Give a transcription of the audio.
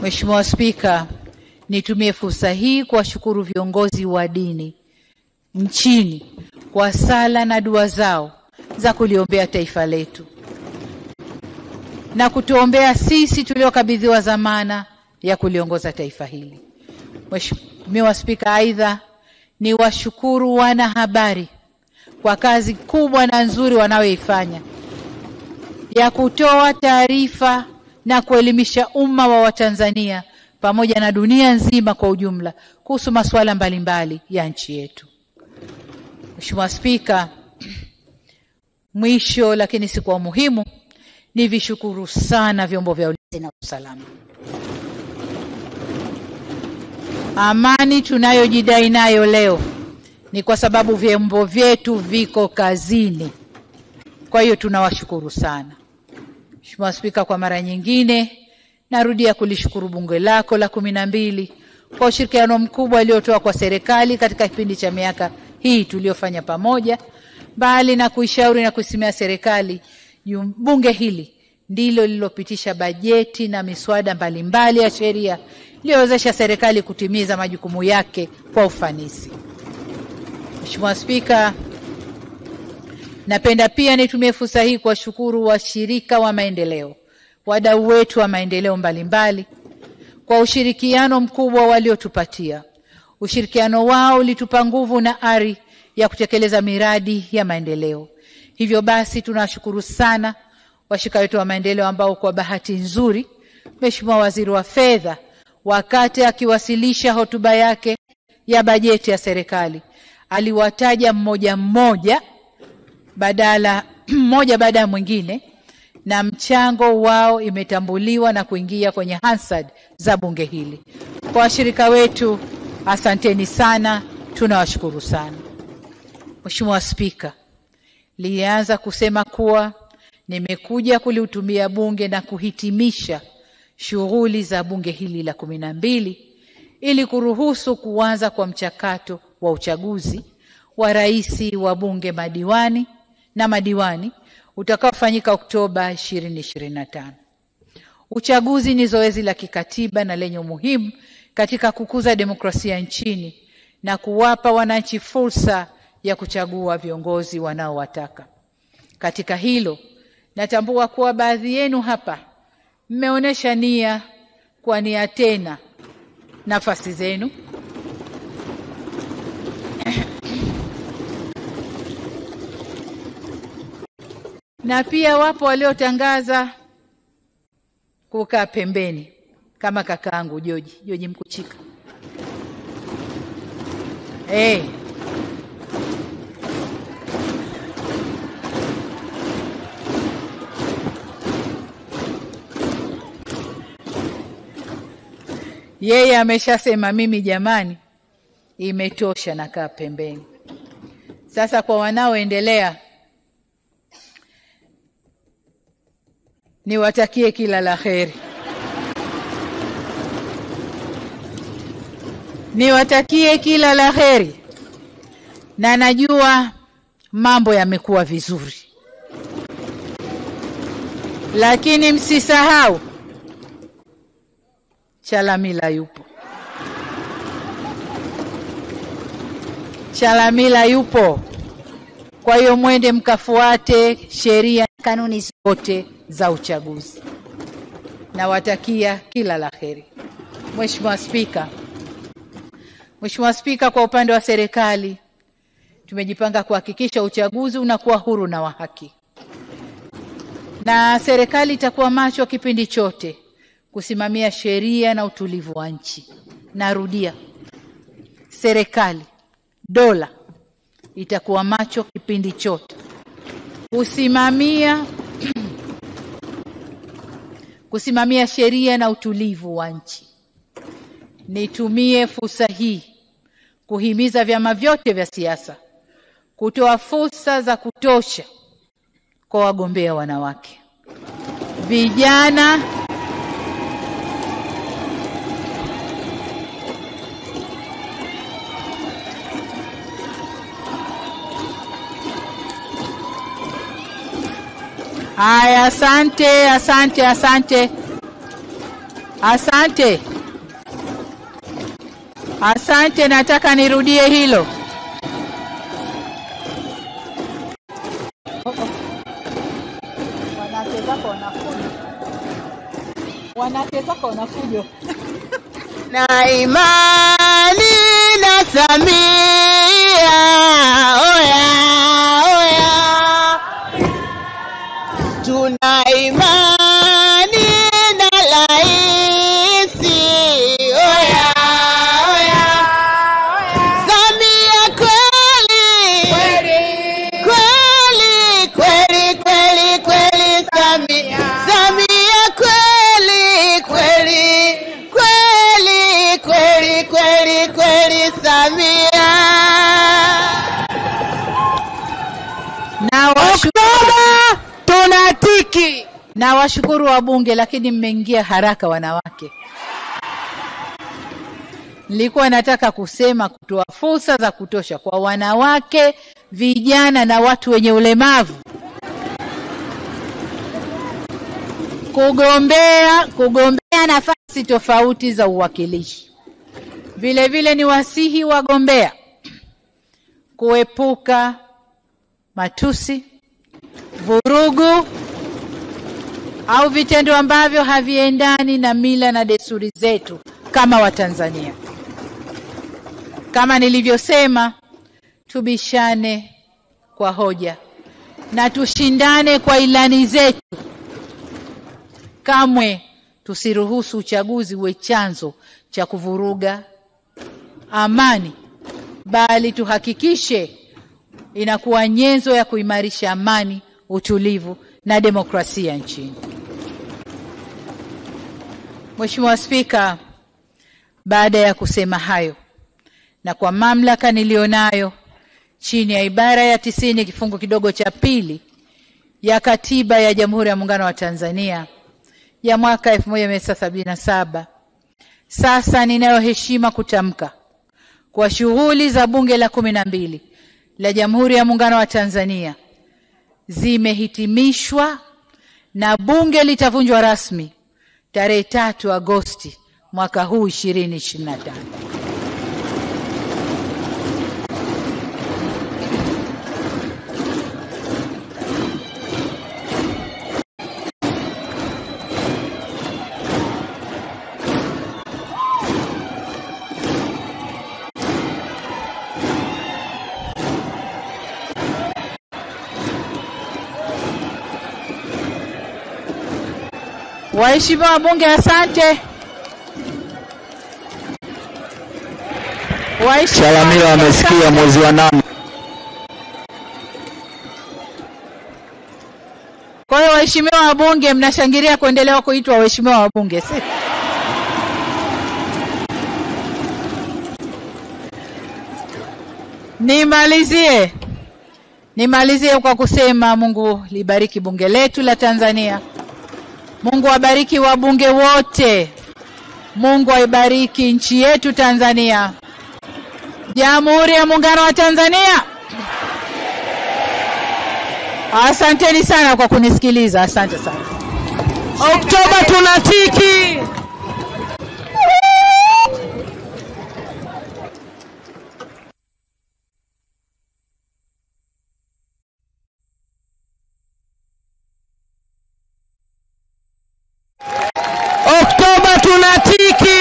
Mheshimiwa Spika, nitumie fursa hii kuwashukuru viongozi wa dini nchini kwa sala na dua zao za kuliombea taifa letu na kutuombea sisi tuliokabidhiwa dhamana ya kuliongoza taifa hili. Mheshimiwa Spika, aidha ni washukuru wanahabari kwa kazi kubwa na nzuri wanayoifanya ya kutoa taarifa na kuelimisha umma wa Watanzania pamoja na dunia nzima kwa ujumla kuhusu masuala mbalimbali ya nchi yetu. Mheshimiwa Spika, mwisho lakini si kwa muhimu, ni vishukuru sana vyombo vya ulinzi na usalama. Amani tunayojidai nayo leo ni kwa sababu vyombo vyetu viko kazini. Kwa hiyo tunawashukuru sana. Mheshimiwa Spika, kwa mara nyingine narudia kulishukuru bunge lako la 12 kwa ushirikiano mkubwa uliotoa kwa serikali katika kipindi cha miaka hii tuliyofanya pamoja. Bali na kuishauri na kusimamia serikali, bunge hili ndilo lililopitisha bajeti na miswada mbalimbali ya sheria iliyowezesha serikali kutimiza majukumu yake kwa ufanisi. Mheshimiwa Spika, napenda pia nitumie fursa hii kuwashukuru washirika wa maendeleo, wadau wetu wa maendeleo mbalimbali kwa ushirikiano mkubwa waliotupatia. Ushirikiano wao ulitupa nguvu na ari ya kutekeleza miradi ya maendeleo. Hivyo basi tunashukuru sana washirika wetu wa maendeleo ambao kwa bahati nzuri Mheshimiwa Waziri wa Fedha wakati akiwasilisha hotuba yake ya bajeti ya serikali aliwataja mmoja baada ya mwingine, na mchango wao imetambuliwa na kuingia kwenye Hansard za bunge hili. Kwa washirika wetu, asanteni sana, tunawashukuru sana. Mheshimiwa Spika, nilianza kusema kuwa nimekuja kulihutumia bunge na kuhitimisha shughuli za bunge hili la 12 ili kuruhusu kuanza kwa mchakato wa uchaguzi wa rais, wa bunge, madiwani utakaofanyika Oktoba 2025. Uchaguzi ni zoezi la kikatiba na lenye umuhimu katika kukuza demokrasia nchini na kuwapa wananchi fursa ya kuchagua viongozi wanaowataka. Katika hilo, natambua kuwa baadhi yenu hapa mmeonyesha nia kuwania tena nafasi zenu. Na pia wapo waliotangaza kukaa pembeni kama kakaangu George Mkuchika. Yeye ameshasema mimi jamani imetosha, na kaa pembeni. Sasa kwa wanaoendelea, niwatakie kila la kheri. Niwatakie kila la kheri. Na najua mambo yamekuwa vizuri. Lakini msisahau Chalamila yupo. Chalamila yupo. Kwa hiyo mwende mkafuate sheria, kanuni zote za uchaguzi. Nawatakia kila la kheri. Mheshimiwa Spika, kwa upande wa serikali tumejipanga kuhakikisha uchaguzi unakuwa huru na wa haki. Na serikali itakuwa macho kipindi chote kusimamia sheria na utulivu wa nchi. Narudia, serikali, dola itakuwa macho kipindi chote kusimamia sheria na utulivu wa nchi. Nitumie fursa hii kuhimiza vyama vyote vya siasa kutoa fursa za kutosha kwa wagombea wanawake, vijana Asante. Asante. Asante, nataka nirudie hilo. Wanacheza kwa wanafujo. Na imani na Samia, oya oya, tuna imani na raisi, oya oya, Samia kweli kweli kweli kweli kweli, Samia kweli kweli kweli kweli kweli kweli, Samia. Na Oktoba tunatiki. Na washukuru wabunge, lakini mmeingia haraka wanawake. Nilikuwa nataka kusema kutoa fursa za kutosha kwa wanawake, vijana na watu wenye ulemavu kugombea nafasi tofauti za uwakilishi. Vile vile ni wasihi wagombea kuepuka matusi, vurugu au vitendo ambavyo haviendani na mila na desturi zetu kama Watanzania. Kama nilivyosema, tubishane kwa hoja na tushindane kwa ilani zetu. Kamwe tusiruhusu uchaguzi uwe chanzo cha kuvuruga amani, bali tuhakikishe inakuwa nyenzo ya kuimarisha amani, utulivu na demokrasia nchini. Mheshimiwa Spika, baada ya kusema hayo na kwa mamlaka nilionayo chini ya ibara ya 90 kifungu kidogo cha pili ya Katiba ya Jamhuri ya Muungano wa Tanzania ya mwaka 1977, sasa ninayo heshima kutamka kwa shughuli za Bunge la 12 la Jamhuri ya Muungano wa Tanzania zimehitimishwa na Bunge litavunjwa rasmi tarehe 3 Agosti mwaka huu 2025. Waheshimiwa wabunge, asante. Shalamila amesikia mwezi wa 8. Kwa hiyo waheshimiwa wabunge, mnashangilia kuendelea kuitwa waheshimiwa wabunge. Nimalizie kwa kusema Mungu libariki bunge letu la Tanzania. Mungu abariki wabunge wote. Mungu aibariki nchi yetu Tanzania. Jamhuri ya Muungano wa Tanzania. Asanteni sana kwa kunisikiliza. Asante sana. Oktoba tunatiki. Oktoba tunatiki.